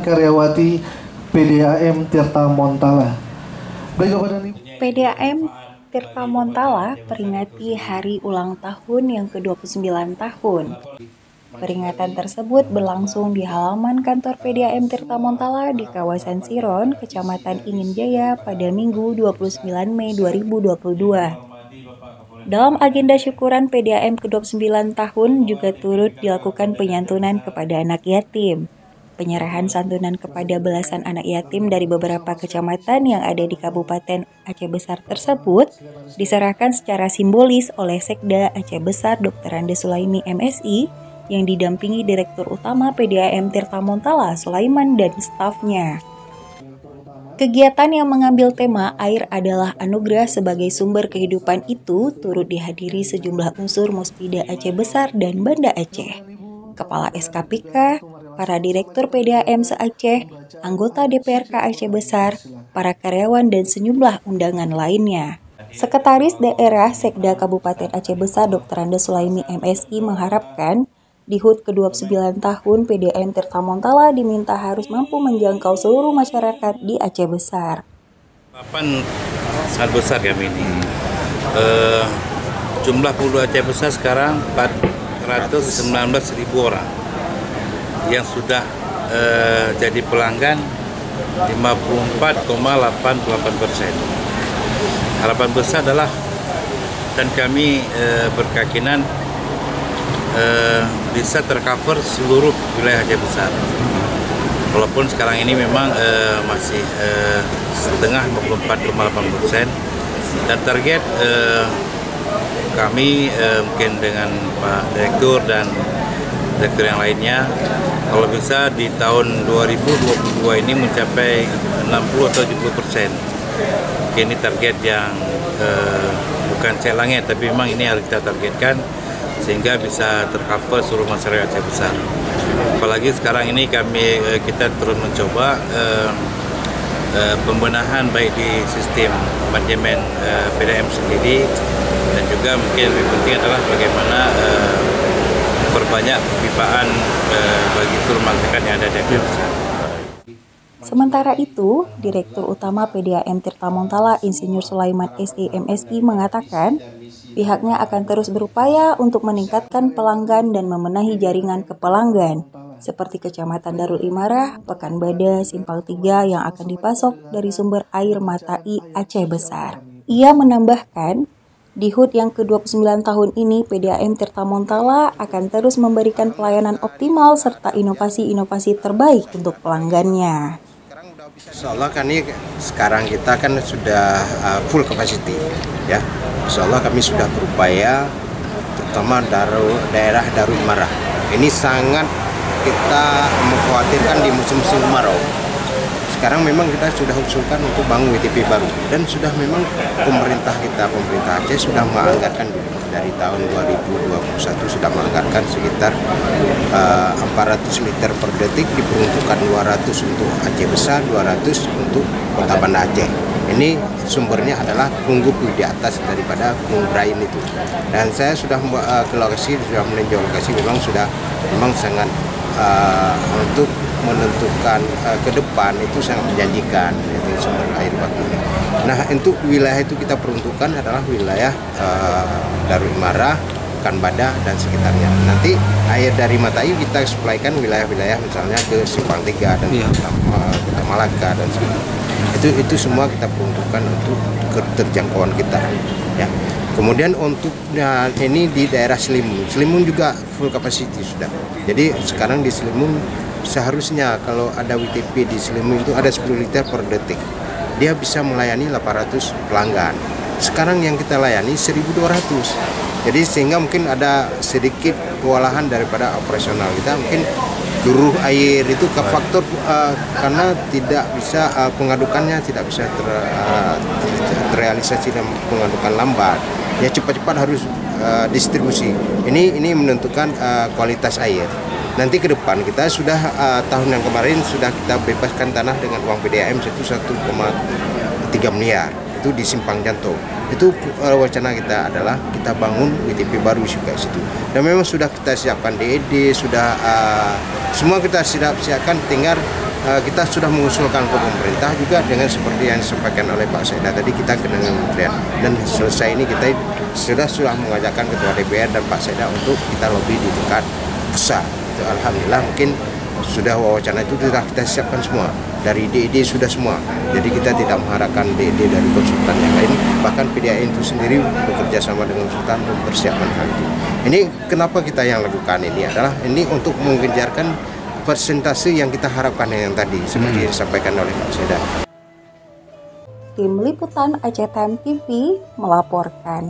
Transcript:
Karyawati PDAM Tirta Montala. PDAM Tirta Montala peringati hari ulang tahun yang ke-29 tahun. Peringatan tersebut berlangsung di halaman kantor PDAM Tirta Montala di kawasan Siron, Kecamatan Inginjaya pada Minggu 29 Mei 2022. Dalam agenda syukuran PDAM ke-29 tahun juga turut dilakukan penyantunan kepada anak yatim. Penyerahan santunan kepada belasan anak yatim dari beberapa kecamatan yang ada di Kabupaten Aceh Besar tersebut diserahkan secara simbolis oleh Sekda Aceh Besar Dr. Andes Sulaimi MSI yang didampingi Direktur Utama PDAM Tirta Montala Sulaiman dan stafnya. Kegiatan yang mengambil tema air adalah anugerah sebagai sumber kehidupan itu turut dihadiri sejumlah unsur Muspida Aceh Besar dan Banda Aceh, Kepala SKPK, para Direktur PDAM se-Aceh, anggota DPRK Aceh Besar, para karyawan dan sejumlah undangan lainnya. Sekretaris Daerah Sekda Kabupaten Aceh Besar Dr. Andes Sulaimi MSI mengharapkan di HUT ke-29 tahun PDAM Tirta Montala diminta harus mampu menjangkau seluruh masyarakat di Aceh Besar. Harapan sangat besar kami ini. Jumlah penduduk Aceh Besar sekarang 419.000 orang yang sudah jadi pelanggan 54,88%. Harapan besar adalah dan kami berkeyakinan bisa tercover seluruh wilayah Aceh Besar. Walaupun sekarang ini memang masih setengah 54,8% dan target kami mungkin dengan Pak Direktur dan Direktur yang lainnya kalau bisa di tahun 2022 ini mencapai 60 atau 70%. Ini target yang bukan celangnya tapi memang ini harus kita targetkan sehingga bisa tercover seluruh masyarakat Aceh Besar. Apalagi sekarang ini kita terus mencoba pembenahan baik di sistem manajemen PDAM sendiri dan juga mungkin lebih penting adalah bagaimana perbanyak pipaan bagi seluruh masyarakat yang ada di Aceh Besar. Sementara itu, Direktur Utama PDAM Tirta Montala Insinyur Sulaiman SEMSI mengatakan pihaknya akan terus berupaya untuk meningkatkan pelanggan dan memenuhi jaringan ke pelanggan seperti Kecamatan Darul Imarah, Pekanbadak, Simpang 3 yang akan dipasok dari sumber air Matai Aceh Besar. Ia menambahkan, di HUT yang ke-29 tahun ini PDAM Tirta Montala akan terus memberikan pelayanan optimal serta inovasi-inovasi terbaik untuk pelanggannya. Insya Allah kan ini sekarang kita kan sudah full capacity ya. Insya Allah kami sudah berupaya terutama daerah Darul Imarah. Ini sangat kita mengkhawatirkan di musim kemarau. Sekarang memang kita sudah usulkan untuk bangun WTP baru dan sudah memang pemerintah Aceh sudah menganggarkan dari tahun 2021 sudah menganggarkan sekitar 400 liter per detik diperuntukkan 200 untuk Aceh Besar, 200 untuk Kota Banda Aceh. Ini sumbernya adalah Kungup di atas daripada Kungrain itu. Dan saya sudah ke lokasi, sudah meninjau lokasi memang sangat untuk menentukan ke depan itu sangat menjanjikan yaitu sumber air baku. Nah, untuk wilayah itu kita peruntukkan adalah wilayah Darul Imarah, Pekanbadak dan sekitarnya. Nanti air dari Matai kita suplaikan wilayah-wilayah misalnya ke Simpang 3 dan Kota Malaka dan sebagainya. Itu semua kita peruntukkan untuk keterjangkauan kita. Ya. Kemudian untuk ini di daerah Selimun juga full capacity sudah. Jadi sekarang di Selimun seharusnya kalau ada WTP di Selimun itu ada 10 liter per detik. Dia bisa melayani 800 pelanggan. Sekarang yang kita layani 1.200. Jadi sehingga mungkin ada sedikit kewalahan daripada operasional kita, mungkin geruh air itu ke faktor karena tidak bisa pengadukannya tidak bisa terrealisasi dan pengadukan lambat. Ya cepat-cepat harus distribusi. Ini menentukan kualitas air. Nanti ke depan kita sudah tahun yang kemarin sudah kita bebaskan tanah dengan uang PDAM 1,3 miliar itu di Simpang Jantung. Itu wacana kita adalah kita bangun WTP baru juga situ. Dan memang sudah kita siapkan DED, sudah semua kita siapkan, tinggal kita sudah mengusulkan ke pemerintah juga dengan seperti yang disampaikan oleh Pak Sekda tadi, kita dengan kementerian, dan selesai ini kita sudah mengajakkan Ketua DPR dan Pak Sekda untuk kita lobby di tingkat pusat. Itu alhamdulillah mungkin sudah wacana itu sudah kita siapkan semua, dari ide-ide sudah semua. Jadi kita tidak mengharapkan ide-ide dari konsultan yang lain, bahkan PDAM itu sendiri bekerja sama dengan konsultan untuk mempersiapkan hal itu. Ini kenapa kita yang lakukan ini adalah ini untuk mengejarkan persentase yang kita harapkan yang tadi seperti yang disampaikan oleh Pak Sekda. Tim Liputan Aceh Time TV melaporkan.